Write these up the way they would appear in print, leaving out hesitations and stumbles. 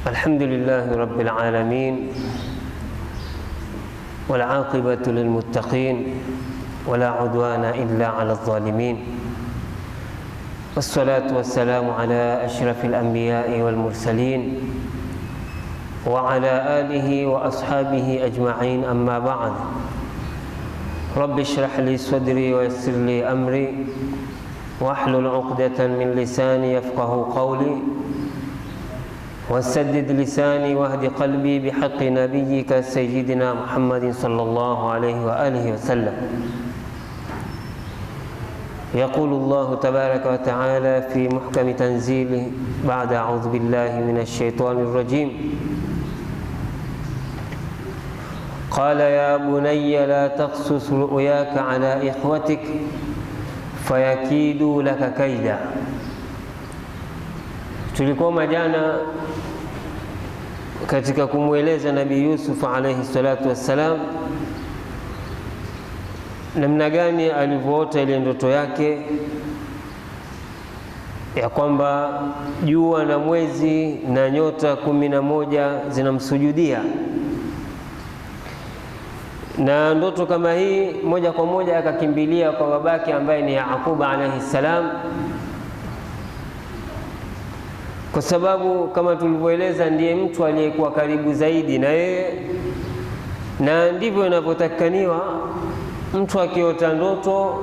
الحمد لله رب العالمين والعاقبة للمتقين ولا عدوان إلا على الظالمين والصلاة والسلام على أشرف الأنبياء والمرسلين وعلى آله وأصحابه أجمعين أما بعد رب اشرح لي صدري ويسر لي أمري واحلل عقدة من لساني يفقه قولي وسدد لساني واهد قلبي بحق نبيك سيدنا محمد صلى الله عليه وآله وسلم. يقول الله تبارك وتعالى في محكم تنزيله بعد أعوذ بالله من الشيطان الرجيم قال يا بني لا تقصص رؤياك على إخوتك فيكيدوا لك كيدا. Tulikuwa jana katika kumweleza Nabii Yusuf alayhi salatu wassalam namna gani alivyoota ile ndoto yake ya kwamba jua na mwezi na nyota 11 zinamsujudia, na ndoto kama hii moja kwa moja akakimbilia kwa babake ambaye ni Yaqub alayhi salam, kwa sababu kama tulivyoeleza ndiye mtu aliyekuwa karibu zaidi na yeye, na ndivyo inavyotakaniwa mtu akiota ndoto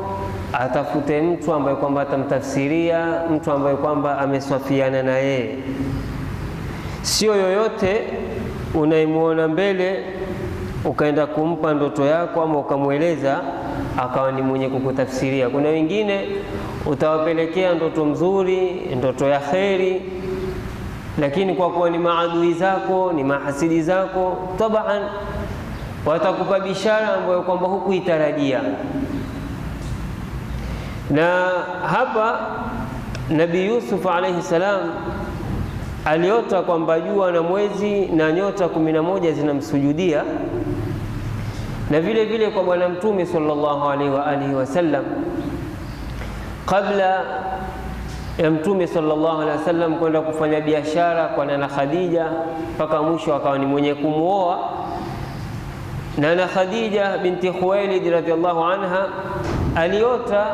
atafute mtu ambaye kwamba atamtafsiria, mtu ambaye kwamba ameswafiana na yeye, sio yoyote unaimuona mbele ukaenda kumpa ndoto yako ama ukamweleza akawa ni mwenye kukutafsiria. Kuna wengine utawapelekea ndoto mzuri, ndoto ya kheri, lakini kwa kuwa ni maadui zako, ni mahasidi zako, taban watakupa bishara ambayo kwamba hukuitarajia. Na hapa Nabii Yusuf alayhi salam aliota kwamba jua na mwezi na nyota 11 zinamsujudia, na vile vile kwa bwana mtume sallallahu alaihi wa alihi wasallam kabla ya mtume sallallahu alaihi wasallam kwenda kufanya biashara kwa nana Khadija mpaka mwisho akawa ni mwenye kumuoa. Nana Khadija binti Khuwailid radhiallahu anha aliota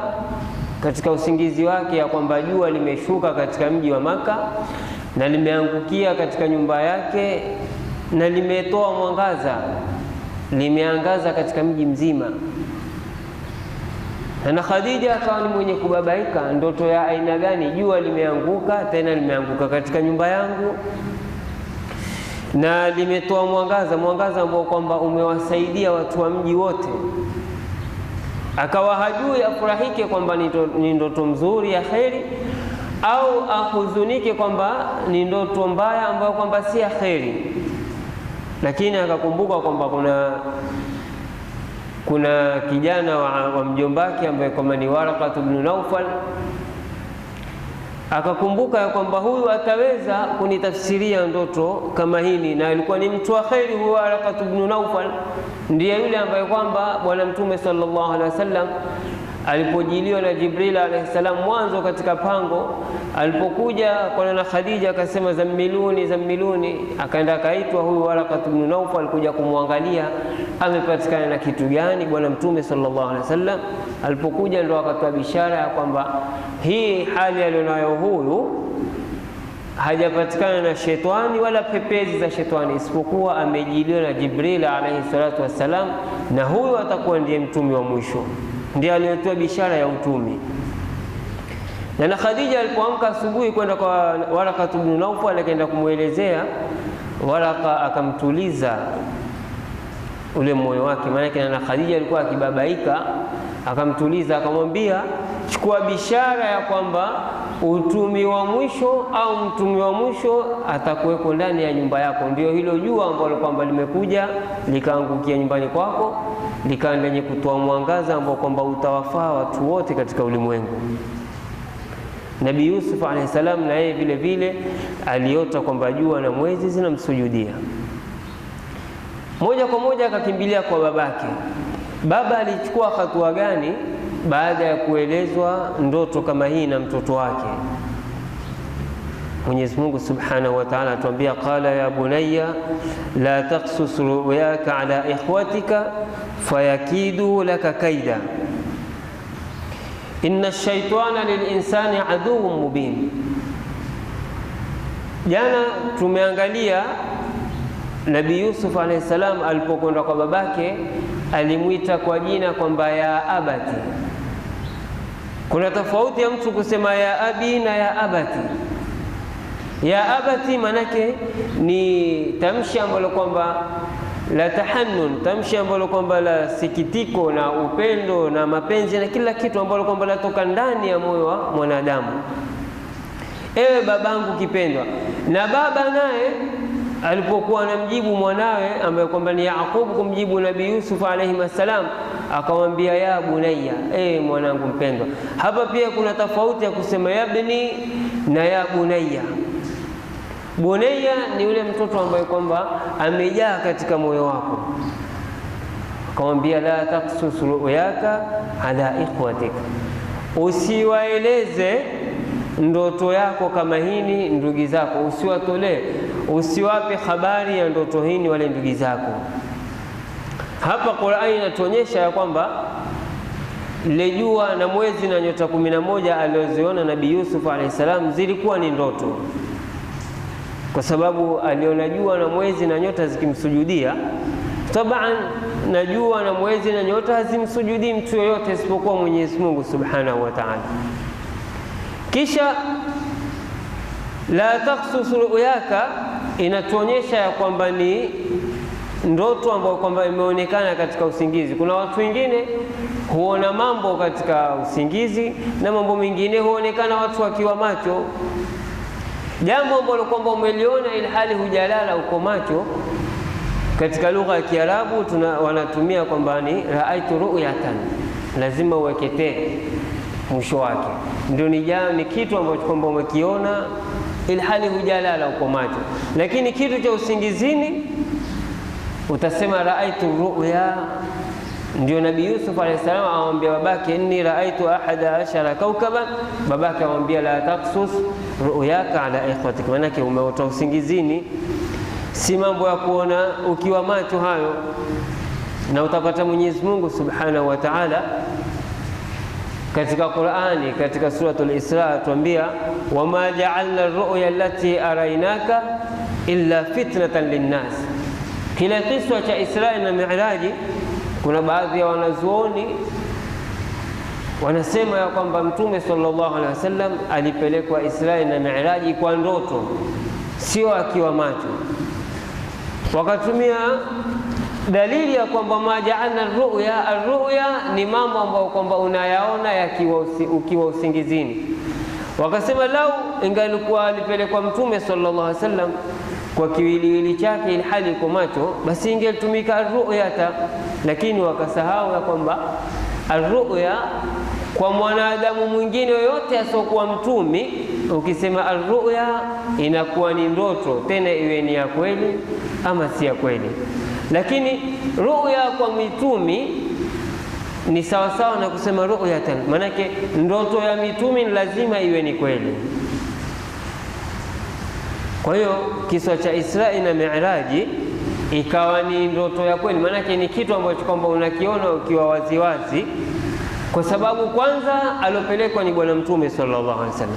katika usingizi wake ya kwamba jua limeshuka katika mji wa Maka na limeangukia katika nyumba yake na limetoa mwangaza, limeangaza katika mji mzima. Na Khadija akawa ni mwenye kubabaika, ndoto ya aina gani? Jua limeanguka, tena limeanguka katika nyumba yangu na limetoa mwangaza ambao kwamba umewasaidia watu wa mji wote. Akawa hajui afurahike kwamba ni ndoto mzuri ya kheri au ahuzunike kwamba ni ndoto mbaya ambayo kwamba si ya kheri. Lakini akakumbuka kwamba kuna kijana wa mjombaki ambaye kwamba ni Waraka ibn Naufal. Akakumbuka ya kwamba huyu ataweza kunitafsiria ndoto kama hili, na alikuwa ni mtu wa kheri huyu Waraka ibn Naufal. Ndiye yule ambaye kwamba bwana mtume sallallahu alaihi wasallam alipojiliwa na Jibril alayhi salam mwanzo katika pango, alipokuja kwa nana Khadija akasema zammiluni, akaenda akaitwa huyu Waraka ibn Naufal alikuja kumwangalia amepatikana na kitu gani. Bwana mtume sallallahu alaihi wasallam alipokuja ndo akatoa bishara ya kwamba hii hali alionayo huyu hajapatikana na shetani wala pepezi za shetani, isipokuwa amejiliwa na Jibril alayhi salatu wassalam, na huyu atakuwa ndiye mtume wa mwisho, ndiye aliyetoa bishara ya utumi. Na Khadija alipoamka asubuhi kwenda kwa Waraka ibn Naufal akaenda kumwelezea, Waraka akamtuliza ule moyo wake, maana na Khadija alikuwa akibabaika, akamtuliza akamwambia, chukua bishara ya kwamba utumi wa mwisho au mtumi wa mwisho atakuweko ndani ya nyumba yako. Ndio hilo jua ambalo kwamba limekuja likaangukia nyumbani kwako, likaenda lenye kutoa mwangaza ambao kwamba utawafaa watu wote katika ulimwengu. Nabii Yusuf alayhi salam na yeye vile vile aliota kwamba jua na mwezi zinamsujudia. Moja kwa moja akakimbilia kwa babake. Baba alichukua hatua gani baada ya kuelezwa ndoto kama hii na mtoto wake? Mwenyezi Mungu Subhanahu wa Ta'ala atuambia, qala ya bunayya la taqsus ru'yaka ala ikhwatika fayakidu laka kaida inna ash-shaytana lil-insani aduwwun mubin. Jana tumeangalia Nabii Yusuf alayhi salam alipokwenda kwa babake alimuita kwa jina kwamba ya abati. Kuna tofauti ya mtu kusema ya abi na ya abati. Ya abati manake ni tamshi ambalo kwamba la tahannun, tamshi ambalo kwamba la sikitiko na upendo na mapenzi na kila kitu ambalo kwamba latoka ndani ya moyo wa mwanadamu. Ewe babangu kipendwa. Na baba naye alipokuwa anamjibu mwanawe ambaye kwamba ni Yaqub kumjibu Nabii Yusuf alayhi salam akamwambia ya bunayya, mwanangu mpendwa. Hapa pia kuna tofauti ya kusema yabni na ya bunayya. Bunayya ni yule mtoto ambaye kwamba amejaa katika moyo wako. Akamwambia la taqsus ru'yaka ala ikhwatika, usiwaeleze ndoto yako kama hini ndugu zako, usiwatolee, usiwape habari ya ndoto hini wale ndugu zako. Hapa Qur'ani inatuonyesha ya kwamba ile jua na mwezi na nyota 11 alizoziona Nabii Yusuf alayhi salam zilikuwa ni ndoto, kwa sababu aliona jua na mwezi na nyota zikimsujudia. Taban na jua na mwezi na nyota hazimsujudii mtu yoyote isipokuwa Mwenyezi Mungu Subhanahu wa Ta'ala. Kisha la taqsus ru'yaka inatuonyesha ya kwamba ni ndoto ambayo kwamba imeonekana katika usingizi. Kuna watu wengine huona mambo katika usingizi na mambo mengine huonekana watu wakiwa macho. Jambo ambalo kwamba umeliona ili hali hujalala uko macho, katika lugha ya Kiarabu wanatumia kwamba ni raaitu ru'yatan, lazima uwekete mwisho wake. Ndio ni kitu ambacho kwamba umekiona ili hali hujalala uko macho. Lakini kitu cha usingizini utasema raaitu ru'ya. Ndio Nabii Yusuf alayhi salam amwambia babake, inni raaitu 11 kawkaban. Babake amwambia la taqsus ru'yaka ala ikhwatik, manake umeota usingizini, si mambo ya kuona ukiwa macho hayo. Na utapata Mwenyezi Mungu Subhanahu wa Ta'ala katika Qur'ani, katika suratul Isra atuambia, wama ja'alna ar-ru'ya allati araynaka illa fitnatan lin-nas. Kila kisa cha Isra na Mi'raji, kuna baadhi ya wanazuoni wanasema ya kwamba Mtume sallallahu alaihi wasallam alipelekwa Isra na Mi'raji kwa ndoto, sio akiwa macho. Wakatumia dalili ya kwamba maja'alna ar-ru'ya, ar-ru'ya ni mambo ambayo kwamba unayaona ukiwa usingizini. Wakasema lau ingalikuwa alipelekwa Mtume sallallahu alaihi wasallam kwa kiwiliwili chake ili hali iko macho, basi ingetumika ar-ru'yata. Lakini wakasahau ya kwamba ar-ru'ya kwa mwanadamu mwingine yoyote asiokuwa mtumi, ukisema ar-ru'ya inakuwa ni ndoto, tena iwe ni ya kweli ama si ya kweli. Lakini ru'ya kwa mitumi ni sawa sawa na kusema ru'yatan, manake ndoto ya mitumi lazima iwe ni kweli. Kwa hiyo kisa cha Isra na Mi'raji ikawa ni ndoto ya kweli, manake ni kitu ambacho kwamba unakiona ukiwa waziwazi, kwa sababu kwanza alopelekwa ni bwana Mtume sallallahu alaihi wasallam.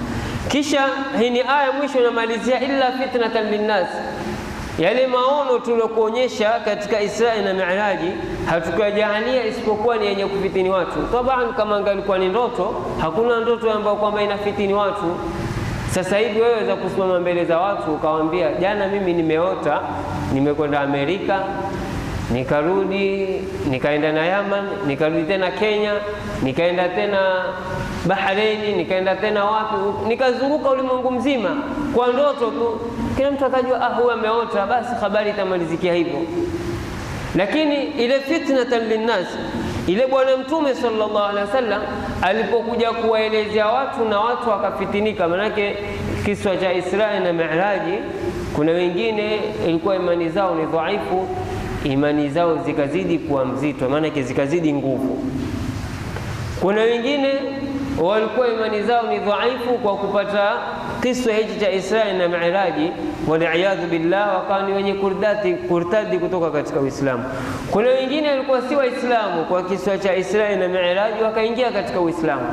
Kisha hii ni aya mwisho inamalizia illa fitnatan linnas. Yale maono tulokuonyesha katika Isra na Mi'raji hatukujalia isipokuwa ni yenye kufitini watu. Taban kama angalikuwa ni ndoto, hakuna ndoto ambayo kwamba inafitini watu. Sasa hivi wewe waweza kusimama mbele za watu ukawaambia, jana mimi nimeota nimekwenda Amerika, nikarudi, nikaenda na Yaman, nikarudi tena Kenya, nikaenda tena Bahrain, nikaenda tena wapi, nikazunguka ulimwengu mzima kwa ndoto tu. Kila mtu atajua huyu ameota, basi habari itamalizikia hivyo. Lakini ile fitnatan linnas Ile bwana mtume sallallahu alaihi wasallam alipokuja kuwaelezea watu na watu wakafitinika, manake kiswa cha Isra na Mi'raji, kuna wengine ilikuwa imani zao ni dhaifu, imani zao zikazidi kuwa mzito, maana zikazidi nguvu. Kuna wengine walikuwa imani zao ni dhaifu kwa kupata kiswa hichi cha Isra na Mi'raji, waliyadhu billah, wakawa ni wenye kurtadi kutoka katika Uislamu. Kuna wengine walikuwa si Waislamu, kwa kiswa cha Isra na Mi'raji wakaingia katika Uislamu.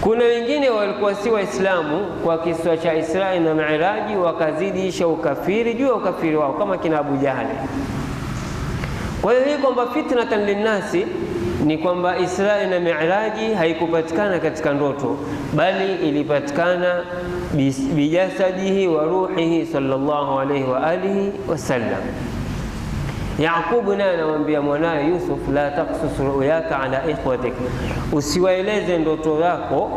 Kuna wengine walikuwa si Waislamu, kwa kiswa cha Isra na Mi'raji wakazidisha ukafiri juu ya ukafiri wao, kama kina Abu Jahali. Kwa hiyo hii kwamba fitnatan linnasi ni kwamba Isra na Mi'raji haikupatikana katika ndoto, bali ilipatikana bijasadihi wa ruhihi sallallahu alayhi wa alihi wasallam. Yaqubu naye anamwambia mwanae Yusuf, la taqsus ru'yaka ala ikhwatik, usiwaeleze ndoto zako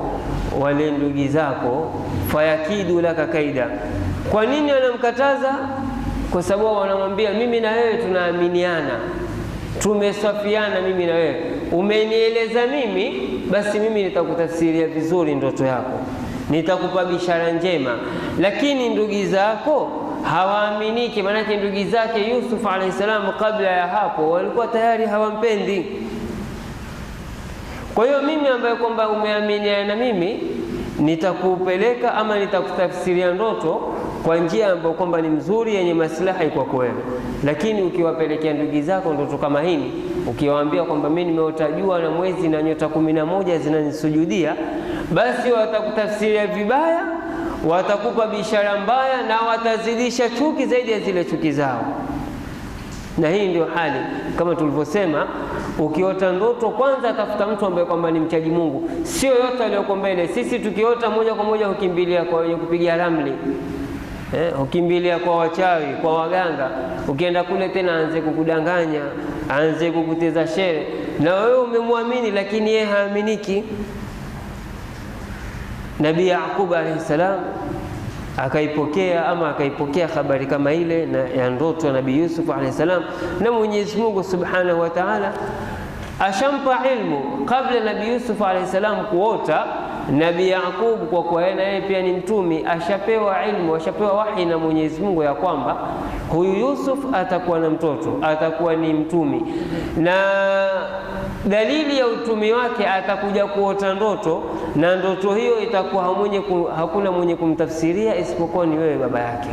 wale ndugu zako, fayakidu laka kaida. Kwa nini anamkataza? Kwa sababu wanamwambia, mimi na wewe tunaaminiana, tumesafiana mimi na wewe, umenieleza mimi, basi mimi nitakutafsiria vizuri ndoto yako, nitakupa bishara njema. Lakini ndugu zako hawaaminiki, maanake ndugu zake Yusuf alayhi salam kabla ya hapo walikuwa tayari hawampendi. Kwa hiyo mimi ambaye kwamba umeaminiana na mimi, nitakupeleka ama nitakutafsiria ndoto kwa njia ambayo kwamba ni mzuri, yenye maslahi kwako wewe. Lakini ukiwapelekea ndugu zako ndoto kama hii, ukiwaambia kwamba mimi nimeota jua na mwezi na nyota 11 zinanisujudia, basi watakutafsiria vibaya, watakupa bishara mbaya, na watazidisha chuki zaidi ya zile chuki zao. Na hii ndio hali kama tulivyosema, ukiota ndoto kwanza tafuta mtu ambaye kwamba ni mchaji Mungu, sio yote aliyoko mbele. Sisi tukiota moja kwa moja hukimbilia kwa wenye kupiga ramli, ukimbilia kwa wachawi, kwa waganga. Ukienda kule tena aanze kukudanganya, aanze kukuteza shere, na wewe umemwamini lakini yeye haaminiki. Nabii Yaqub alayhi salam akaipokea habari kama ile ya ndoto ya Nabii Yusuf alayhi salam, na Mwenyezi Mungu Subhanahu wa Ta'ala ashampa ilmu kabla Nabii Yusuf alayhi salam kuota. Nabii Yaqub kwa kuwa yeye pia ni mtumi, ashapewa ilmu, ashapewa wahi na Mwenyezi Mungu ya kwamba huyu Yusuf atakuwa na mtoto, atakuwa ni mtumi, na dalili ya utumi wake atakuja kuota ndoto, na ndoto hiyo itakuwa hakuna mwenye kumtafsiria isipokuwa ni wewe baba yake.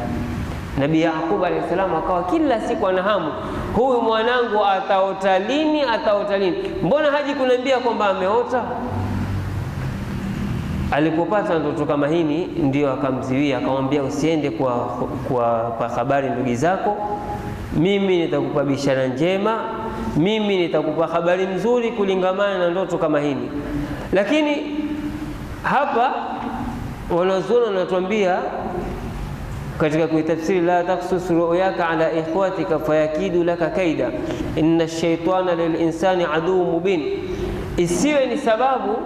Nabii Yaqub alayhi salam akawa kila siku ana hamu, huyu mwanangu ataota lini, ataota lini? Mbona haji kuniambia kwamba ameota? Alipopata ndoto kama hii, ndio akamziwia, akamwambia, usiende kwa habari ndugu zako, mimi nitakupa bishara njema, mimi nitakupa habari nzuri kulingamana na ndoto kama hii. Lakini hapa wanazuoni wanatuambia katika kuitafsiri, la taqsus ru'yaka ala ikhwatika fayakidu laka kaida, inna ash-shaytana lil-insani aduwwun mubin. Isiwe ni sababu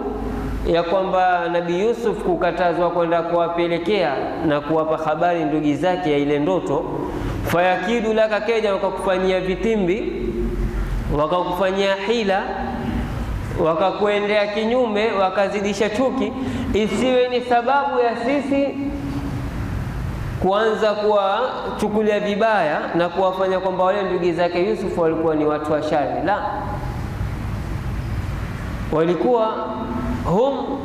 ya kwamba Nabii Yusuf kukatazwa kwenda kuwapelekea na kuwapa habari ndugu zake ya ile ndoto, fayakidu laka kaida, wakakufanyia vitimbi, wakakufanyia hila, wakakuendea kinyume, wakazidisha chuki. Isiwe ni sababu ya sisi kuanza kuwachukulia vibaya na kuwafanya kwamba wale ndugu zake Yusuf walikuwa ni watu wa shari. La, walikuwa hum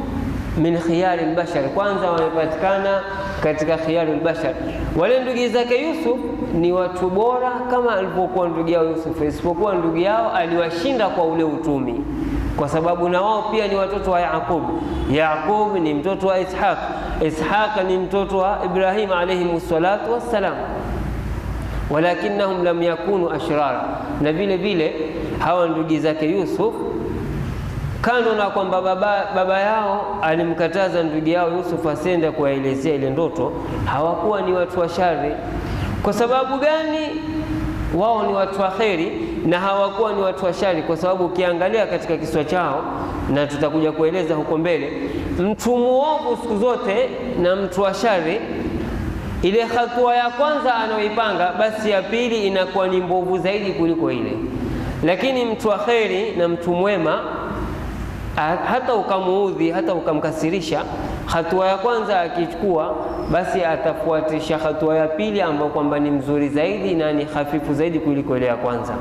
min khiyari albashar, kwanza wamepatikana katika khiyari albashar. Wale ndugu zake Yusuf ni watu bora kama alivyokuwa ndugu yao Yusuf, isipokuwa ndugu yao aliwashinda kwa ule utumi, kwa sababu na wao pia ni watoto wa Yaqub. Yaqub ni mtoto wa Ishaq, Ishaq ni mtoto wa Ibrahim alayhi salatu wassalam. Walakinnahum lam yakunu ashrara, na vile vile hawa ndugu zake Yusuf, kando na kwamba baba yao alimkataza ndugu yao Yusuf asende kuwaelezea ile ndoto, hawakuwa ni watu wa shari. Kwa sababu gani? Wao ni watu wa kheri na hawakuwa ni watu wa shari, kwa sababu ukiangalia katika kiswa chao, na tutakuja kueleza huko mbele, mtu muovu siku zote na mtu wa shari, ile hatua ya kwanza anaoipanga, basi ya pili inakuwa ni mbovu zaidi kuliko ile. Lakini mtu wa kheri na mtu mwema, hata ukamuudhi, hata ukamkasirisha, hatua ya kwanza akichukua, basi atafuatisha hatua ya pili ambayo kwamba ni mzuri zaidi na ni hafifu zaidi kuliko ile ya kwanza.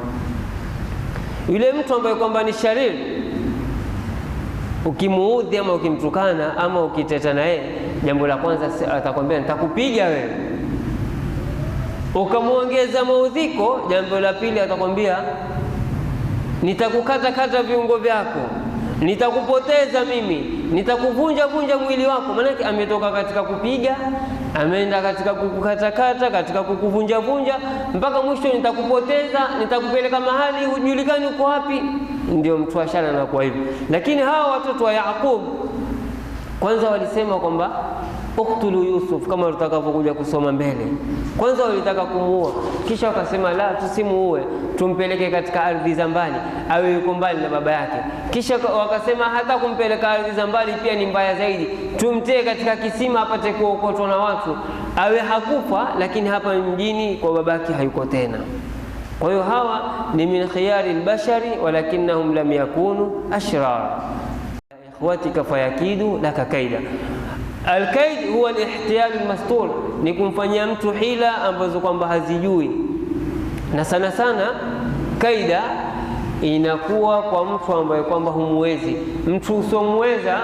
Yule mtu ambaye kwamba ni shariri, ukimuudhi ama ukimtukana ama ukiteta naye, jambo la kwanza atakwambia nitakupiga wewe. Ukamuongeza maudhiko, jambo la pili atakwambia nitakukata kata viungo vyako, nitakupoteza mimi, nitakuvunja vunja mwili wako. Maana ametoka katika kupiga, ameenda katika kukukatakata, katika kukuvunja vunja, mpaka mwisho nitakupoteza, nitakupeleka mahali hujulikani uko wapi. Ndio mtu ashara na kwa hivyo. Lakini hawa watoto wa Yaqub kwanza walisema kwamba uktulu Yusuf, kama tutakavyokuja kusoma mbele. Kwanza walitaka kumuua, kisha wakasema la, tusimuue, tumpeleke katika ardhi za mbali, awe yuko mbali na baba yake. Kisha wakasema hata kumpeleka ardhi za mbali pia ni mbaya zaidi, tumtie katika kisima apate kuokotwa na watu, awe hakufa lakini hapa mjini kwa babake hayuko tena. Kwa hiyo hawa ni min khiyari albashari walakinnahum lam yakunu ashrar. Ikhwatika fayakidu laka kaida. Alkaid huwa alihtiyal almastur, ni kumfanyia mtu hila ambazo kwamba hazijui. Na sana sana kaida inakuwa kwa mtu ambaye kwamba humwezi. Mtu usomweza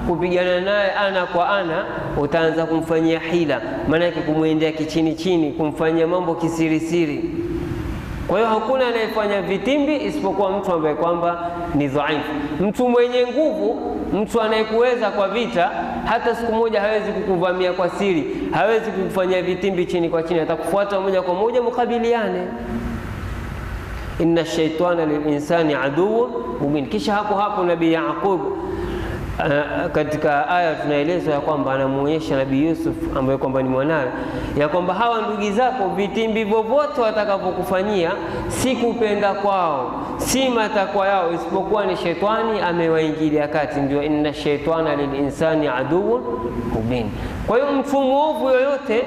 kupigana naye ana kwa ana, utaanza kumfanyia hila, maana yake kumwendea kichini chini, kumfanyia mambo kisiri siri. Kwa hiyo hakuna anayefanya vitimbi isipokuwa mtu ambaye kwamba ni dhaifu. Mtu mwenye nguvu, mtu anayekuweza kwa vita, hata siku moja hawezi kukuvamia kwa siri, hawezi kukufanyia vitimbi chini kwa chini, atakufuata moja kwa moja mukabiliane. Inna shaitana lilinsani aduwwun mubin. Kisha hapo Nabii Yaqub katika aya tunaelezwa ya kwamba anamuonyesha Nabii Yusuf ambaye kwamba ni mwanawe, ya kwamba hawa ndugu zako vitimbi vyovyote watakapokufanyia si kupenda kwao, si matakwa yao, isipokuwa ni shetani amewaingilia kati. Ndio inna shaitana lilinsani aduwwun mubin. Kwa hiyo mtu mwovu yoyote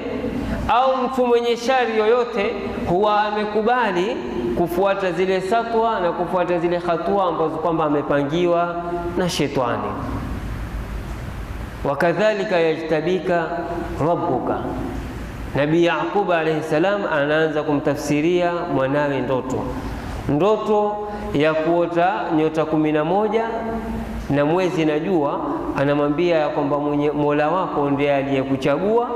au mtu mwenye shari yoyote huwa amekubali kufuata zile satwa na kufuata zile hatua ambazo kwamba amepangiwa na shetani. Wakadhalika yajtabika rabbuka. Nabii Yaqub alayhi salam anaanza kumtafsiria mwanawe ndoto ya kuota nyota 11 na mwezi na jua. Anamwambia ya kwamba Mola wako ndiye aliyekuchagua,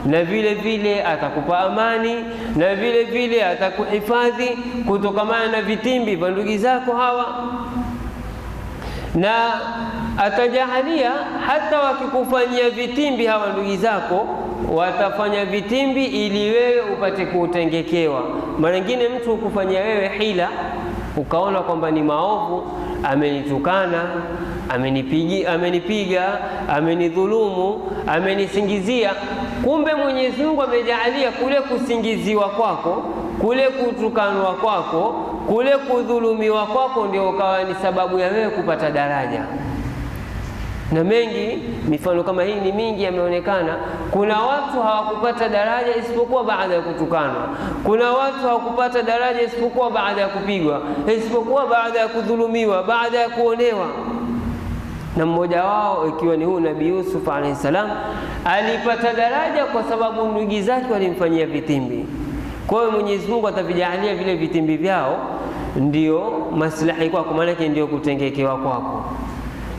na vile vile atakupa amani, na vile vile atakuhifadhi kutokamana na vitimbi vya ndugu zako hawa, na atajahalia hata wakikufanyia vitimbi hawa ndugu zako, watafanya vitimbi ili wewe upate kutengekewa. Mara nyingine mtu ukufanyia wewe hila, ukaona kwamba ni maovu, amenitukana, amenipiga, amenidhulumu, amenisingizia, kumbe Mwenyezi Mungu amejalia kule kusingiziwa kwako, kule kutukanwa kwako, kule kudhulumiwa kwako ndio ukawa ni sababu ya wewe kupata daraja. Na mengi mifano kama hii ni mingi yameonekana. Kuna watu hawakupata daraja isipokuwa baada ya kutukanwa. Kuna watu hawakupata daraja isipokuwa baada ya kupigwa, isipokuwa baada ya kudhulumiwa, baada ya kuonewa. Na mmoja wao ikiwa ni huyu Nabii Yusuf alayhi salam, alipata daraja kwa sababu ndugu zake walimfanyia vitimbi. Kwa hiyo Mwenyezi Mungu atavijalia vile vitimbi vyao ndio maslahi kwako, maana yake ndio kutengekewa kwako.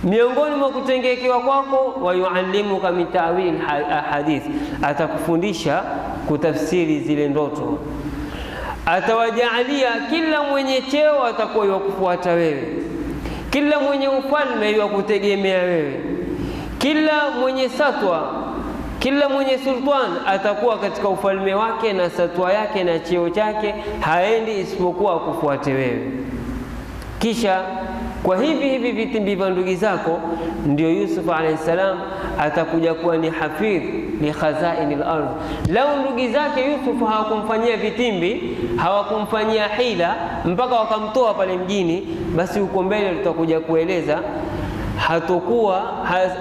Miongoni mwa kutengekewa kwako, wa yuallimuka min ta'wil ahadith, atakufundisha kutafsiri zile ndoto. Atawajalia kila mwenye cheo atakuwa yakufuata wewe, kila mwenye ufalme yakutegemea wewe, kila mwenye satwa, kila mwenye sultan atakuwa katika ufalme wake na satwa yake na cheo chake, haendi isipokuwa kufuate wewe. Kisha kwa hivi vitimbi vya ndugu zako ndio Yusuf alayhi salam atakuja kuwa ni hafidh li khazain al-ardh. Lau ndugu zake Yusuf hawakumfanyia vitimbi, hawakumfanyia hila mpaka wakamtoa pale mjini, basi huko mbele tutakuja kueleza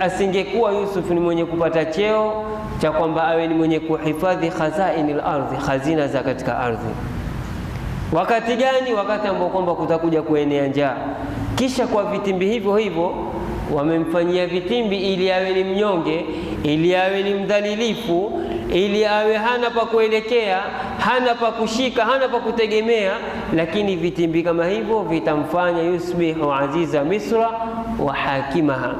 asingekuwa Yusuf ni mwenye kupata cheo cha kwamba awe ni mwenye kuhifadhi khazain al-ardh, khazina za katika ardhi. Wakati gani? Wakati ambao kwamba kutakuja kuenea njaa. Kisha kwa vitimbi hivyo hivyo wamemfanyia vitimbi ili awe ni mnyonge, ili awe ni mdhalilifu, ili awe hana pa kuelekea, hana pa kushika, hana pa kutegemea. Lakini vitimbi kama hivyo vitamfanya yusbihu aziza Misra wa hakimaha.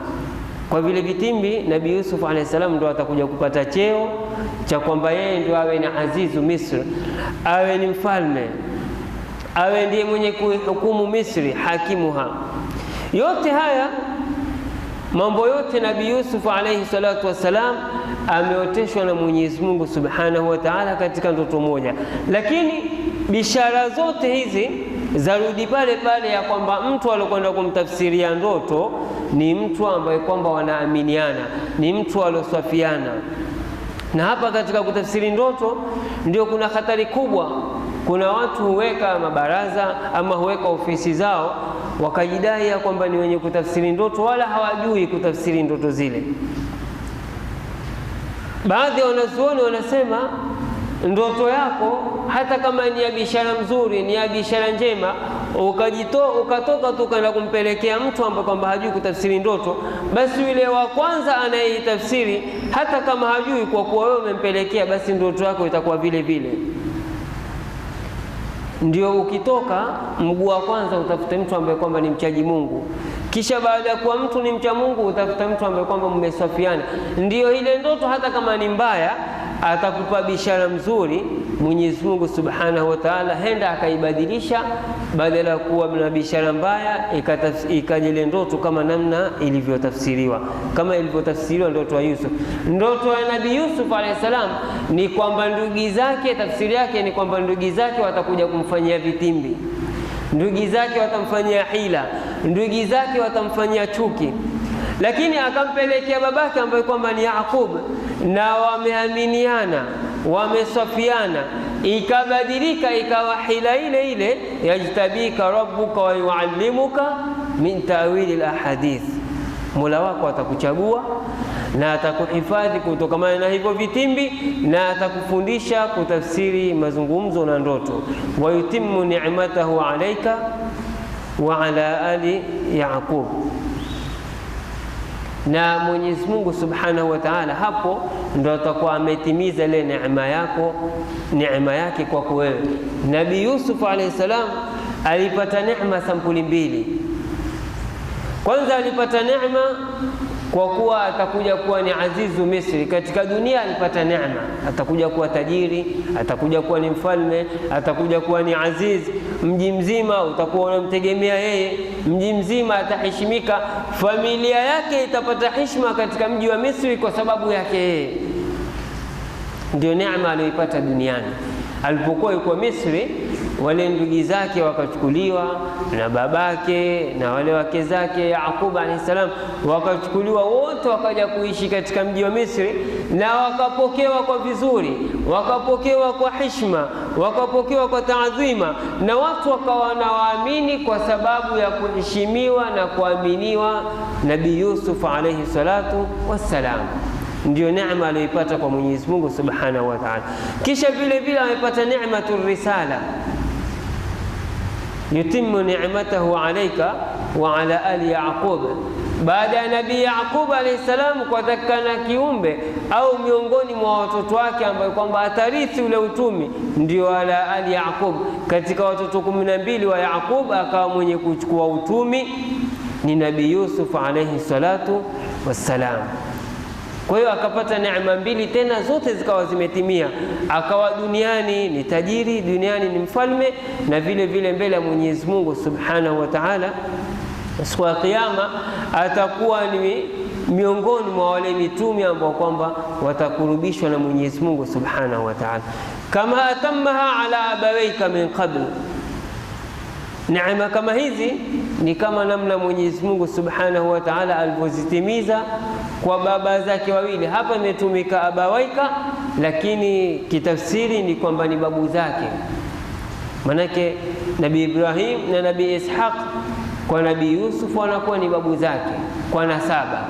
Kwa vile vitimbi, Nabii Yusuf alayhi salam ndo atakuja kupata cheo cha kwamba yeye ndo awe ni azizu Misri, awe ni mfalme, awe ndiye mwenye kuhukumu Misri, hakimuha. Yote haya mambo yote Nabii Yusuf alayhi salatu wassalam ameoteshwa na Mwenyezi Mungu Subhanahu wa Ta'ala katika ndoto moja. Lakini bishara zote hizi zarudi pale pale ya kwamba mtu aliyokwenda kumtafsiria ndoto ni mtu ambaye kwamba wanaaminiana, ni mtu aliosafiana. Na hapa katika kutafsiri ndoto ndio kuna hatari kubwa. Kuna watu huweka mabaraza ama huweka ofisi zao wakajidai ya kwamba ni wenye kutafsiri ndoto, wala hawajui kutafsiri ndoto zile. Baadhi ya wanazuoni wanasema ndoto yako hata kama ni ya bishara mzuri, ni ya bishara njema, ukatoka tu kana kumpelekea mtu ambaye kwamba hajui kutafsiri ndoto, basi yule wa kwanza anayetafsiri hata kama hajui, kwa kuwa wewe umempelekea, basi ndoto yako itakuwa vile vile. Ndio ukitoka mguu wa kwanza utafute mtu ambaye kwamba ni mchaji Mungu, kisha baada ya kuwa mtu ni mcha Mungu utafuta mtu ambaye kwamba mmesafiana. Ndio ile ndoto hata kama ni mbaya atakupa bishara mzuri. Mwenyezi Mungu Subhanahu wa Ta'ala henda akaibadilisha, badala ya kuwa na bishara mbaya ikaja ile ndoto kama namna ilivyotafsiriwa, kama ilivyotafsiriwa ndoto ya Yusuf. Ndoto ya Nabii Yusuf alayhi salam ni kwamba ndugu zake, tafsiri yake ni kwamba ndugu zake watakuja kumfanyia vitimbi, ndugu zake watamfanyia hila, ndugu zake watamfanyia chuki. Lakini akampelekea babake ambaye kwamba ni Yaqub, na wameaminiana, wamesafiana, ikabadilika ikawa hila ile ile, yajtabika rabbuka wa yuallimuka min ta'wili alahadith. Mola wako atakuchagua na atakuhifadhi kutokana na hivyo vitimbi, na atakufundisha kutafsiri mazungumzo na ndoto. Wa yutimmu ni'matahu alayka wa ala ali Yaqub. Na Mwenyezi Mungu Subhanahu wa Ta'ala hapo ndo atakuwa ametimiza ile neema yake kwako wewe. Nabii Yusuf alayhi salam alipata neema sampuli mbili. Kwanza alipata neema kwa kuwa atakuja kuwa ni azizu Misri. Katika dunia alipata neema, atakuja kuwa tajiri, atakuja kuwa ni mfalme, atakuja kuwa ni aziz. Mji mzima utakuwa unamtegemea yeye, mji mzima ataheshimika, familia yake itapata heshima katika mji wa Misri kwa sababu yake yeye. Ndio neema aliyoipata duniani. Alipokuwa yuko Misri, wale ndugu zake wakachukuliwa na babake na wale wake zake Yaqub alayhi salam wakachukuliwa wote, wakaja kuishi katika mji wa Misri, na wakapokewa kwa vizuri, wakapokewa kwa heshima, wakapokewa kwa taadhima, na watu wakawa wanawaamini kwa sababu ya kuheshimiwa na kuaminiwa Nabii Yusuf alayhi salatu wassalam. Ndio neema aliyoipata kwa Mwenyezi Mungu Subhanahu wa Ta'ala. Kisha vile vile amepata neematur risala, yutimmu ni'matahu alayka wa ala ali Yaqub. Baada ya Nabii Yaqub alayhi salam kutakana kiumbe au miongoni mwa watoto wake ambaye kwamba atarithi ule utumi, ndio ala ali Yaqub. Katika watoto 12 wa Yaqub akawa mwenye kuchukua utumi ni Nabii Yusuf alayhi salatu wassalam. Kwa hiyo akapata neema mbili tena, zote zikawa zimetimia. Akawa duniani ni tajiri, duniani ni mfalme, na vile vile mbele ya Mwenyezi Mungu Subhanahu wa Ta'ala siku ya Kiyama atakuwa ni miongoni mwa wale mitume ambao kwamba watakurubishwa na Mwenyezi Mungu Subhanahu wa Ta'ala. Kama atammaha ala abawayka min qabl. Neema kama hizi ni kama namna Mwenyezi Mungu Subhanahu wa Ta'ala alivyozitimiza kwa baba zake wawili. Hapa imetumika abawaika, lakini kitafsiri ni kwamba ni babu zake. Manake Nabii Ibrahim na Nabii Ishaq kwa Nabii Yusuf wanakuwa ni babu zake kwa nasaba,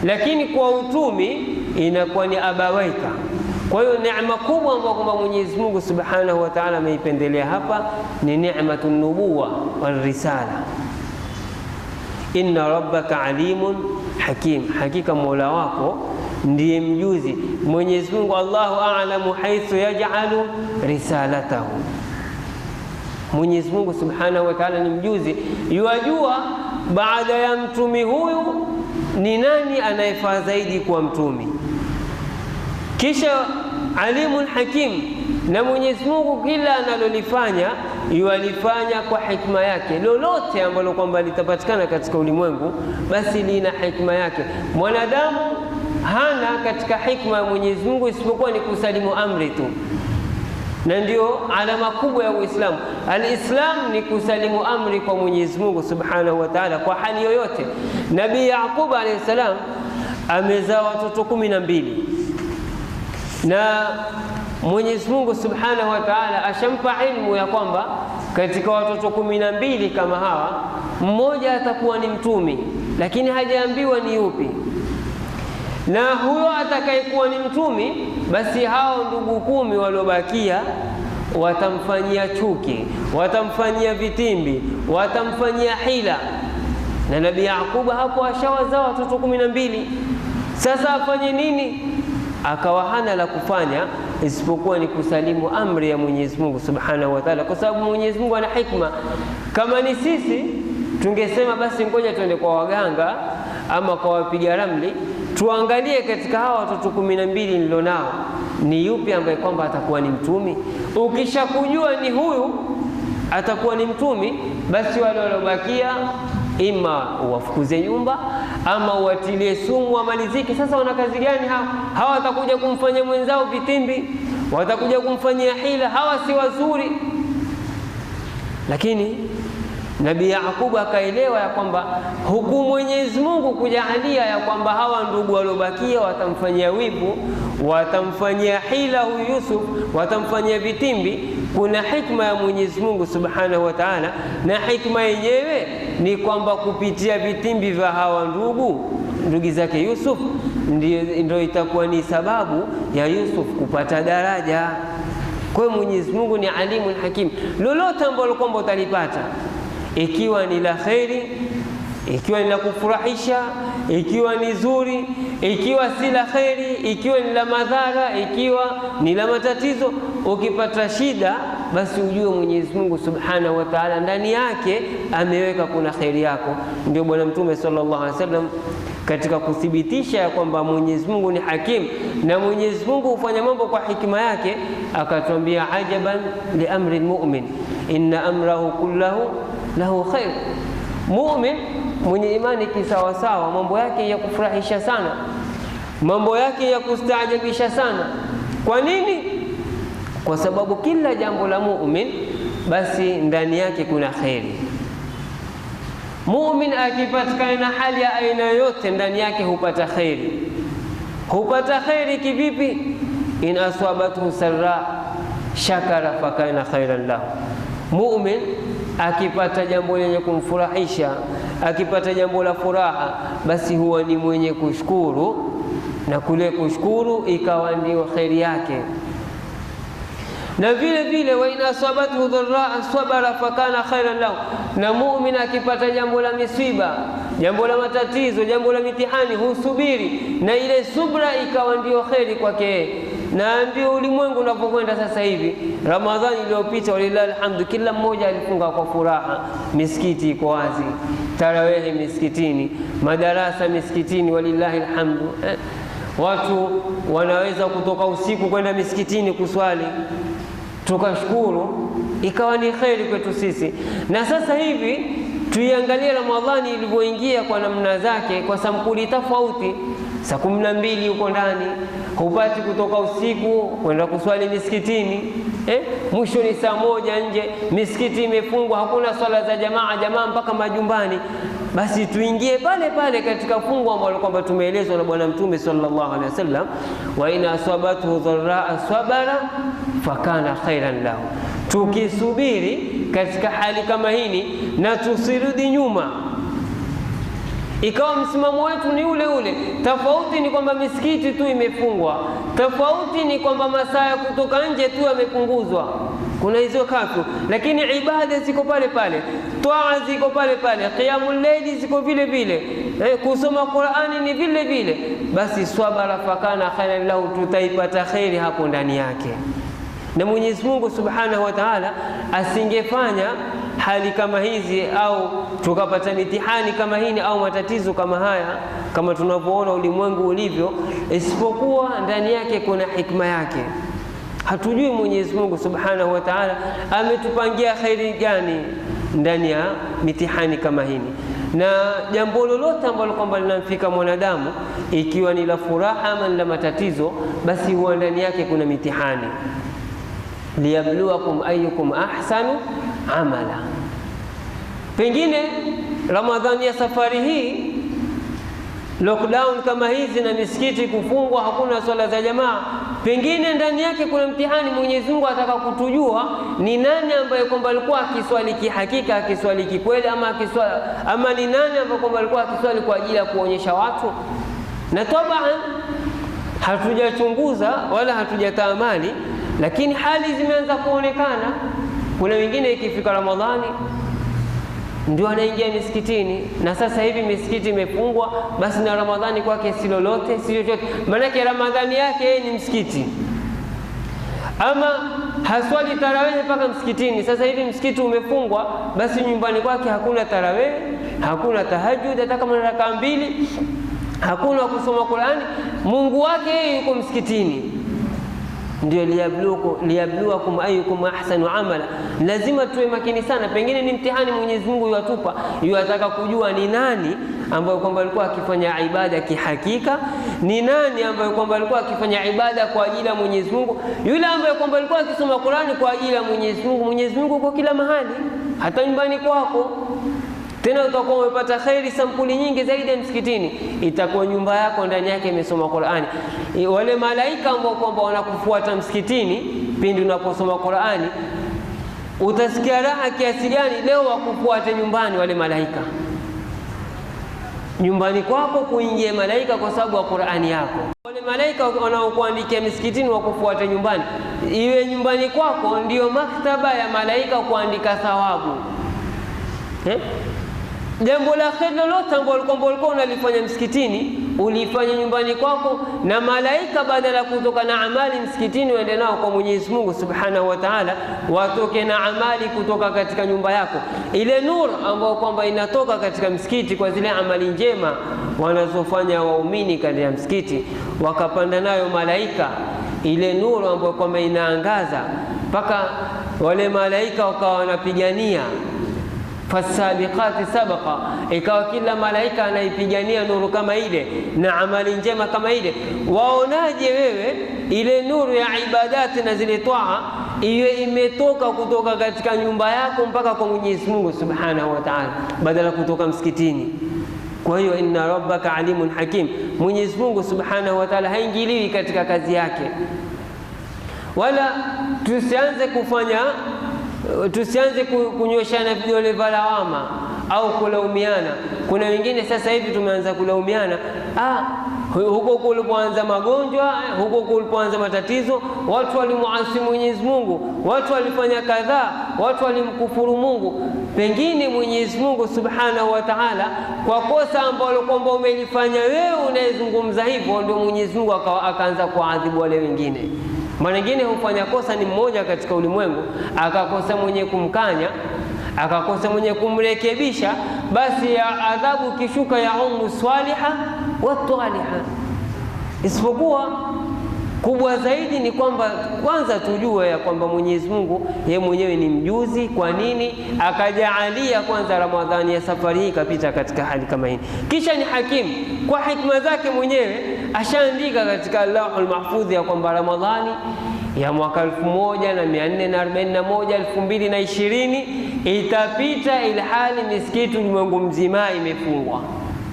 lakini kwa utumi inakuwa ni abawaika. Kwa hiyo neema kubwa ambayo kwamba Mwenyezi Mungu Subhanahu wa Ta'ala ameipendelea hapa ni neematun nubuwa wal risala. Inna rabbaka alimun hakim, hakika Mola wako ndiye mjuzi. Mwenyezi Mungu Allahu a'lamu haythu yaj'alu risalatahu. Mwenyezi Mungu Subhanahu wa Ta'ala ni mjuzi, yajua baada ya mtumi huyu ni nani anayefaa zaidi kuwa mtumi. Kisha alimun hakim, na Mwenyezi Mungu kila analolifanya yualifanya kwa hikma yake. Lolote ambalo kwamba litapatikana katika ulimwengu basi lina hikma yake. Mwanadamu hana katika hikma ya Mwenyezi Mungu isipokuwa ni kusalimu amri tu, na ndio alama kubwa ya Uislamu. Al-Islam ni kusalimu amri kwa Mwenyezi Mungu Subhanahu wa Ta'ala kwa hali yoyote. Nabii Yaqub alayhi salam amezaa watoto 12 na Mwenyezi Mungu Subhanahu wa Ta'ala ashampa ilmu ya kwamba katika watoto 12 kama hawa mmoja atakuwa ni mtumi, lakini hajaambiwa ni yupi. Na huyo atakayekuwa ni mtumi basi hao ndugu 10 waliobakia watamfanyia chuki, watamfanyia vitimbi, watamfanyia hila. Na Nabii Yaqub hapo ashawazaa watoto 12. Sasa afanye nini? Akawa hana la kufanya isipokuwa ni kusalimu amri ya Mwenyezi Mungu Subhanahu wa Ta'ala, kwa sababu Mwenyezi Mungu ana hikma. Kama ni sisi tungesema basi ngoja tuende kwa waganga ama kwa wapiga ramli tuangalie katika hawa watoto 12 nilionao ni yupi ambaye kwamba atakuwa ni mtumi. Ukishakujua ni huyu atakuwa ni mtumi, basi wale waliobakia ima uwafukuze nyumba ama uwatilie sumu wamalizike. Sasa wana kazi gani hawa? Watakuja kumfanya mwenzao vitimbi, watakuja kumfanyia hila, hawa si wazuri. Lakini Nabii Yaqub akaelewa ya kwamba hukumu Mwenyezi Mungu kujalia ya kwamba hawa ndugu waliobakia watamfanyia wivu, watamfanyia hila huyu Yusuf, watamfanyia vitimbi. Kuna hikma ya Mwenyezi Mungu Subhanahu wa Ta'ala, na hikma yenyewe ni kwamba kupitia vitimbi vya hawa ndugu zake Yusuf ndio itakuwa ni sababu ya Yusuf kupata daraja. Kwa hiyo Mwenyezi Mungu ni alimun hakim. Lolote ambalo kwamba utalipata, ikiwa ni la kheri, ikiwa ni la kufurahisha, ikiwa ni zuri, ikiwa si la kheri, ikiwa ni la madhara, ikiwa ni la matatizo, ukipata shida basi ujue Mwenyezi Mungu Subhanahu wa Ta'ala ndani yake ameweka kuna kheri yako. Ndio Bwana Mtume sallallahu alaihi wasallam katika kuthibitisha ya kwamba Mwenyezi Mungu ni hakim na Mwenyezi Mungu hufanya mambo kwa hikima yake, akatuambia ajaban li amri almu'min inna amrahu kullahu lahu khair. Mu'min mwenye imani kisawasawa, mambo yake ya kufurahisha sana, mambo yake ya kustaajabisha sana. Kwa nini? Kwa sababu kila jambo la mu'min basi ndani yake kuna kheri. Mu'min akipatikana na hali ya aina yote ndani yake hupata kheri. Hupata kheri kivipi? In aswabathu sarra shakara fakana khairan lahu. Mu'min akipata jambo lenye kumfurahisha, akipata jambo la furaha, basi huwa ni mwenye kushukuru, na kule kushukuru ikawa ndio kheri yake. Na vile vile wa ina sabathu dharra sabara fakana khairan lahu. Na muumini akipata jambo la misiba, jambo la matatizo, jambo la mitihani, husubiri, na ile subra ikawa ndio kheri kwake. Na ndio ulimwengu unapokwenda sasa hivi. Ramadhani iliyopita walillahi alhamdu, kila mmoja alifunga kwa furaha, misikiti iko wazi, tarawehe misikitini, madarasa misikitini, walillahi alhamdu. Watu wanaweza kutoka usiku kwenda misikitini kuswali, tukashukuru, ikawa ni kheri kwetu sisi. Na sasa hivi tuiangalie Ramadhani ilivyoingia kwa namna zake, kwa sampuli tofauti. Saa 12 uko ndani, hupati kutoka usiku kwenda kuswali misikitini. Mwisho ni saa 1 nje, misikiti imefungwa, hakuna swala za jamaa mpaka majumbani. Basi tuingie pale pale katika fungu ambalo kwamba tumeelezwa na Bwana Mtume sallallahu alaihi wasallam, wa ina asabathu dharra sabara fakana khairan lahu. Tukisubiri katika hali kama hili na tusirudi nyuma, ikawa msimamo wetu ni ule ule. Tofauti ni kwamba misikiti tu imefungwa, tofauti ni kwamba masaa ya kutoka nje tu yamepunguzwa, kuna hizo kafyu, lakini ibada ziko pale pale, toa ziko pale pale, qiyamul layli ziko vile vile, kusoma Qur'ani ni vile vile. Basi swabara fakana khairan lahu, tutaipata khairi hapo ndani yake. Na Mwenyezi Mungu Subhanahu wa Ta'ala asingefanya hali kama hizi au tukapata mitihani kama hii au matatizo kama haya kama tunavyoona ulimwengu ulivyo, isipokuwa ndani yake kuna hikma yake. Hatujui Mwenyezi Mungu Subhanahu wa Ta'ala ametupangia khairi gani ndani ya mitihani kama hii. Na jambo lolote ambalo kwamba linamfika mwanadamu, ikiwa ni la furaha ama la matatizo, basi huwa ndani yake kuna mitihani. Liyabluwakum ayyukum ahsanu amala. Pengine Ramadhani ya safari hii, lockdown kama hizi na misikiti kufungwa, hakuna swala za jamaa, pengine ndani yake kuna mtihani. Mwenyezi Mungu ataka kutujua ni nani ambaye kwamba alikuwa akiswali kihakika, akiswali kikweli, ama ni nani ambaye kwamba alikuwa akiswali kwa ajili ya kuonyesha watu. Na tabaan hatujachunguza wala hatujataamali, lakini hali zimeanza kuonekana. Kuna wengine ikifika Ramadhani ndio anaingia misikitini, na sasa hivi misikiti imefungwa, basi na Ramadhani kwake si lolote, si chochote. Maana yake Ramadhani yake yeye ni msikiti, ama haswali tarawih mpaka msikitini. Sasa hivi msikiti umefungwa, basi nyumbani kwake hakuna tarawih, hakuna tahajjud, hata kama rakaa 2, hakuna kusoma Qur'ani. Mungu wake yeye yuko msikitini. Ndio liyabluwakum ayyukum ahsanu amala. Lazima tuwe makini sana. Pengine ni mtihani Mwenyezi Mungu yuatupa, yuataka kujua ni nani ambaye kwamba alikuwa akifanya ibada kihakika, ni nani ambaye kwamba alikuwa akifanya ibada kwa ajili ya Mwenyezi Mungu. Yule ambaye kwamba alikuwa akisoma Qur'ani kwa ajili ya Mwenyezi Mungu, Mwenyezi Mungu uko kila mahali, hata nyumbani kwako. Tena utakuwa umepata khairi sampuli nyingi zaidi ya msikitini. Itakuwa nyumba yako ndani yake imesoma Qur'ani. Wale malaika ambao kwamba wanakufuata msikitini pindi unaposoma Qur'ani, utasikia raha kiasi gani leo wakufuate nyumbani wale malaika. Nyumbani kwako kuingia malaika kwa sababu ya Qur'ani yako. Wale malaika wanaokuandikia msikitini wakufuate nyumbani, iwe nyumbani kwako ndio maktaba ya malaika kuandika thawabu. Jambo la kheri lolote ambalo ulikuwa unalifanya msikitini, ulifanya nyumbani kwako, na malaika badala ya kutoka na amali msikitini waende nao kwa Mwenyezi Mungu Subhanahu wa Ta'ala, watoke na amali kutoka katika nyumba yako. Ile nur ambayo kwamba inatoka katika msikiti kwa zile amali njema wanazofanya waumini katika msikiti, wakapanda nayo malaika, ile nuru ambayo kwamba inaangaza mpaka wale malaika wakawa wanapigania fasabiqati sabaqa, ikawa kila malaika anaipigania nuru kama ile na amali njema kama ile. Waonaje wewe ile nuru ya ibadati na zile toa iwe imetoka kutoka katika nyumba yako mpaka kwa Mwenyezi Mungu Subhanahu wa Ta'ala, badala kutoka msikitini? Kwa hiyo inna rabbaka alimun hakim, Mwenyezi Mungu Subhanahu wa Ta'ala haingiliwi katika kazi yake. Wala tusianze kunyoshana vidole vya lawama au kulaumiana. Kuna wengine sasa hivi tumeanza kulaumiana, huko kulipoanza magonjwa, huko kulipoanza matatizo, watu walimuasi Mwenyezi Mungu, watu walifanya kadhaa, watu walimkufuru Mungu. Pengine Mwenyezi Mungu Subhanahu wa Ta'ala kwa kosa ambalo kwamba umelifanya wewe unayezungumza hivyo, ndio Mwenyezi Mungu akaanza kuadhibu wale wengine. Maana wengine hufanya kosa, ni mmoja katika ulimwengu, akakosa mwenye kumkanya, akakosa mwenye kumrekebisha, basi ya adhabu kishuka ya ummu swaliha wa taliha. Isipokuwa kubwa zaidi ni kwamba kwanza tujue ya kwamba Mwenyezi Mungu yeye mwenyewe ni mjuzi. Kwa nini akajaalia kwanza Ramadhani ya safari hii kapita katika hali kama hii? Kisha ni hakimu, kwa hikma zake mwenyewe ashaandika katika Allahul Mahfudh ya kwamba Ramadhani ya mwaka 1441 2020 itapita ilhali misikiti ulimwengu mzima imefungwa.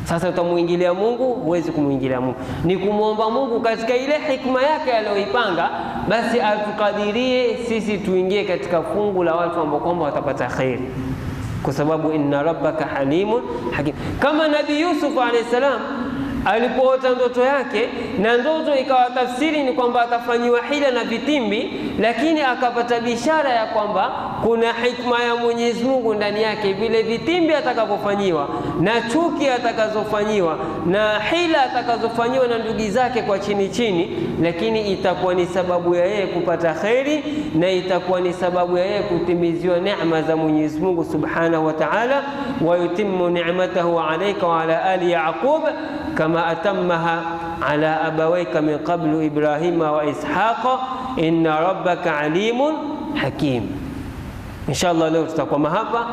Sasa utamuingilia Mungu? Huwezi kumuingilia Mungu. Ni kumwomba Mungu katika ile hikma yake aliyoipanga, basi atukadirie sisi tuingie katika fungu la watu ambao kwamba watapata khairi. kwa sababu inna rabbaka halimun hakim. Kama Nabii Yusuf alayhi salam alipoota ndoto yake, na ndoto ikawa tafsiri ni kwamba atafanyiwa hila na vitimbi, lakini akapata bishara ya kwamba kuna hikma ya Mwenyezi Mungu ndani yake, vile vitimbi atakapofanyiwa na chuki atakazofanyiwa na hila atakazofanyiwa na ndugu zake kwa chini chini, lakini itakuwa ni sababu ya yeye kupata kheri, na itakuwa ni sababu ya yeye kutimiziwa neema za Mwenyezi Mungu Subhanahu wa Ta'ala. Wa yutimmu ni'matahu alayka wa ala ali Yaqub kama atammaha ala abawayka min qablu Ibrahima wa Ishaqa inna rabbaka alimun hakim. Inshallah leo tutakwama hapa.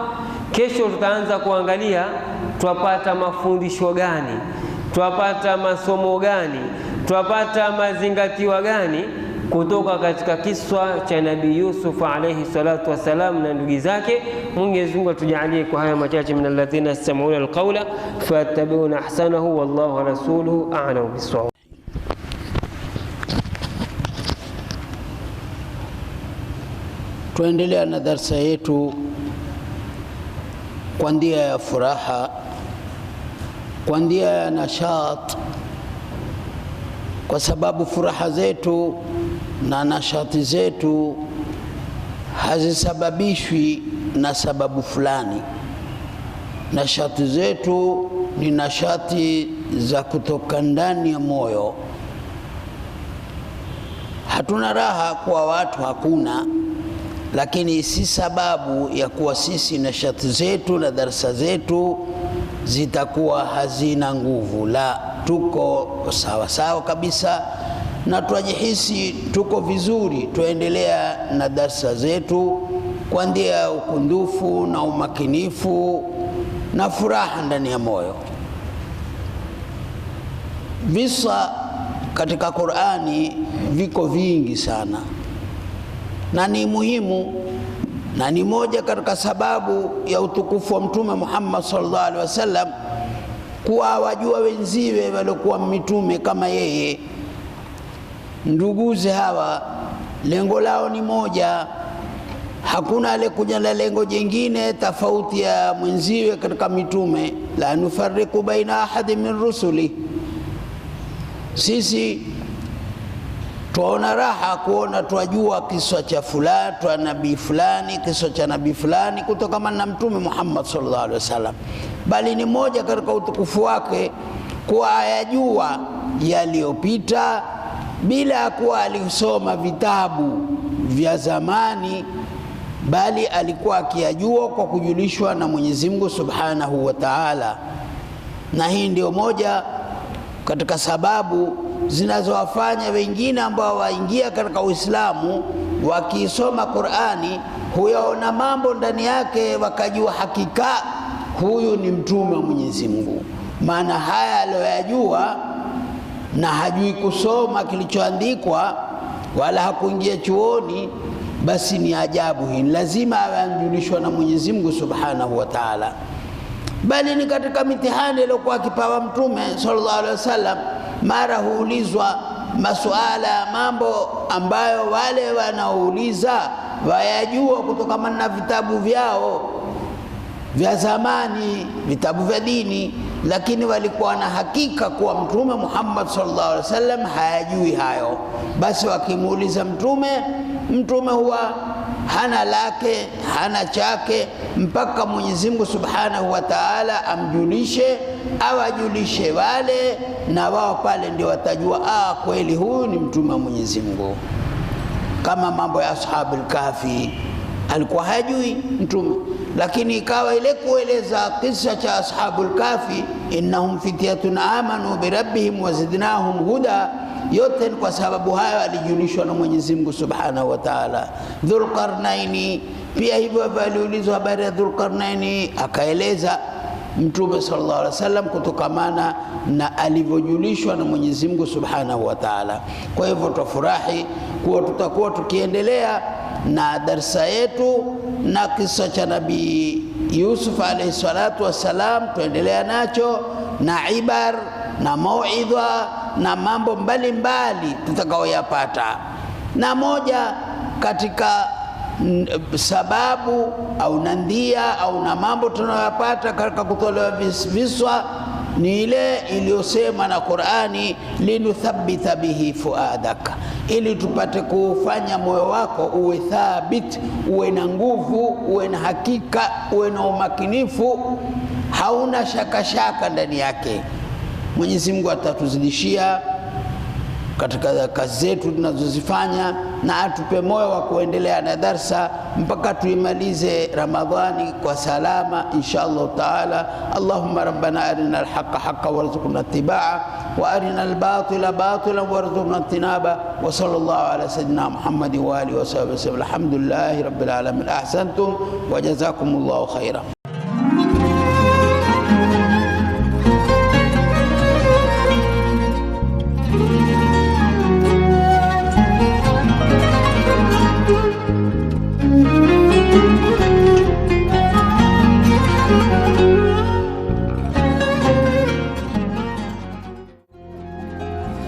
Kesho tutaanza kuangalia twapata mafundisho gani, twapata masomo gani, twapata mazingatiwa gani kutoka katika kiswa cha Nabii Yusuf alayhi salatu wasalam na ndugu zake. Mwenyezi Mungu atujalie kwa haya machache min alladhina yastami'una alqawla fayattabi'una ahsanahu wallahu wa rasuluhu a'lamu bis-sawab. Tuendelea na darsa yetu kwa njia ya furaha, kwa njia ya nashat, kwa sababu furaha zetu na nashati zetu hazisababishwi na sababu fulani. Nashati zetu ni nashati za kutoka ndani ya moyo. Hatuna raha kwa watu, hakuna, lakini si sababu ya kuwa sisi nashati zetu na darasa zetu zitakuwa hazina nguvu. La, tuko sawa sawa kabisa na twajihisi tuko vizuri. Tuendelea na darsa zetu kwa njia ya ukundufu na umakinifu na furaha ndani ya moyo. Visa katika Qur'ani viko vingi sana na ni muhimu, na ni moja katika sababu ya utukufu wa Mtume Muhammad sallallahu alaihi wasallam kuwa wajua wenziwe waliokuwa mitume kama yeye. Nduguze hawa lengo lao ni moja, hakuna alikuja na lengo jingine tofauti ya mwenziwe katika mitume. La nufarriqu baina ahadin min rusuli. Sisi tuona raha kuona twajua kiswa cha fulani, twa nabii fulani, kiswa cha nabii fulani kutoka na Mtume Muhammad sallallahu alaihi wasallam, bali ni moja katika utukufu wake kuwa ayajua yaliyopita bila kuwa alisoma vitabu vya zamani, bali alikuwa akiyajua kwa kujulishwa na Mwenyezi Mungu Subhanahu wa Ta'ala. Na hii ndio moja katika sababu zinazowafanya wengine ambao waingia katika Uislamu wakisoma Qur'ani huyaona mambo ndani yake wakajua hakika huyu ni mtume wa Mwenyezi Mungu. Maana haya aliyoyajua na hajui kusoma kilichoandikwa wala hakuingia chuoni, basi ni ajabu. Hii lazima awe anjulishwa na Mwenyezi Mungu Subhanahu wa Ta'ala. Bali ni katika mitihani iliyokuwa akipawa Mtume sallallahu alaihi wasallam, mara huulizwa masuala, mambo ambayo wale wanaouliza wayajua kutokana na vitabu vyao vya zamani, vitabu vya dini, lakini walikuwa na hakika kuwa Mtume Muhammad sallallahu alaihi wasallam hayajui hayo. Basi wakimuuliza Mtume huwa hana lake, hana chake, mpaka Mwenyezi Mungu Subhanahu wa Ta'ala amjulishe, awajulishe wale, na wao pale ndio watajua kweli huyu ni mtume wa Mwenyezi Mungu. Kama mambo ya Ashabul Kahfi alikuwa hajui Mtume, lakini ikawa ile kueleza kisa cha Ashabul Kahfi, innahum fityatun amanu birabbihim wazidnahum huda, yote kwa sababu hayo alijulishwa na Mwenyezi Mungu Subhanahu wa Ta'ala. Dhulqarnaini pia hivyo aliulizwa habari ya Dhulqarnaini, akaeleza Mtume sallallahu alaihi wasallam kutokamana na alivyojulishwa na Mwenyezi Mungu Subhanahu wa Ta'ala. Kwa hivyo tufurahi kuwa tutakuwa tukiendelea na darsa yetu na kisa cha Nabii Yusuf alayhi salatu wassalam, tuendelea nacho na ibar na mauidha na mambo mbalimbali tutakaoyapata. Na moja katika sababu au nandia au na mambo tunayopata katika kutolewa viswa ni ile iliyosema na Qur'ani, linuthabbita bihi fuadaka, ili tupate kufanya moyo wako uwe thabit, uwe na nguvu, uwe na hakika, uwe na umakinifu, hauna shaka ndani yake. Mwenyezi Mungu atatuzidishia katika kazi zetu tunazozifanya, na atupe moyo wa kuendelea na darsa mpaka tuimalize Ramadhani kwa salama inshallah taala. Allahumma rabbana arina alhaqa haqqan warzuqna ittiba'a wa arina albatila batilan warzuqna ijtinaba, wa sallallahu ala sayyidina Muhammadin wa alihi wa sahbihi wasallam. Alhamdulillahi rabbil alamin. Ahsantum wa jazakumullahu khairan.